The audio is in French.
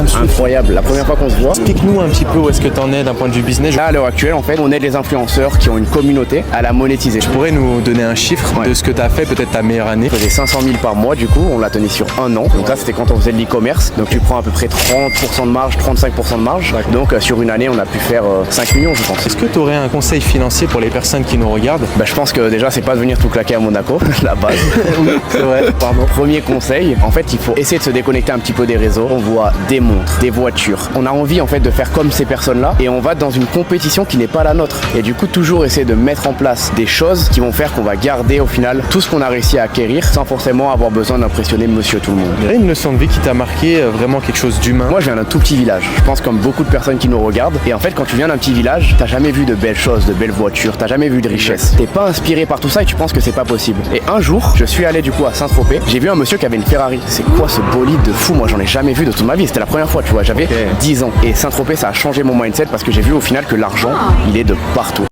Putain, incroyable. La première fois qu'on se voit. Explique-nous un petit peu où est-ce que t'en es d'un point de vue business. Là, à l'heure actuelle, en fait, on aide les influenceurs qui ont une communauté à la monétiser. Tu pourrais nous donner un chiffre de ce que t'as fait, peut-être ta meilleure année? Je faisais 500 000 par mois, du coup, on l'a tenu sur un an. Donc là, c'était quand on faisait de l'e-commerce. Donc tu prends à peu près 30% de marge, 35% de marge. Donc sur une année, on a pu faire 5 millions, je pense. Est-ce que tu aurais un conseil financier pour les personnes qui nous regardent? Je pense que déjà, c'est pas de venir tout claquer à Monaco, la base. C'est vrai, pardon. Premier conseil, en fait, il faut essayer de se déconnecter un petit peu des réseaux. On voit des montres, des voitures. On a envie, en fait, de faire comme ces personnes-là et on va dans une compétition qui n'est pas la nôtre. Et du coup, toujours essayer de mettre en place des choses qui vont faire qu'on va garder au final tout ce qu'on a réussi à acquérir sans forcément avoir besoin d'impressionner monsieur tout le monde. Il y a une leçon de vie qui t'a marqué, vraiment quelque chose d'humain? Moi, je viens d'un tout petit village. Je pense comme beaucoup de personnes qui nous regardent. Et en fait, quand tu viens d'un petit village, t'as jamais vu de belles choses, de belles voitures, t'as jamais vu de richesse. T'es pas inspiré par tout ça et tu penses que c'est pas possible. Et un jour, je suis allé du coup à Saint-Tropez. J'ai vu un monsieur qui avait une Ferrari. C'est quoi ce bolide de fou? Moi, j'en ai jamais vu de toute ma vie. C'était la première fois, tu vois. J'avais 10 ans. Et Saint-Tropez, ça a changé mon mindset parce que j'ai vu au final que l'argent, il est de partout.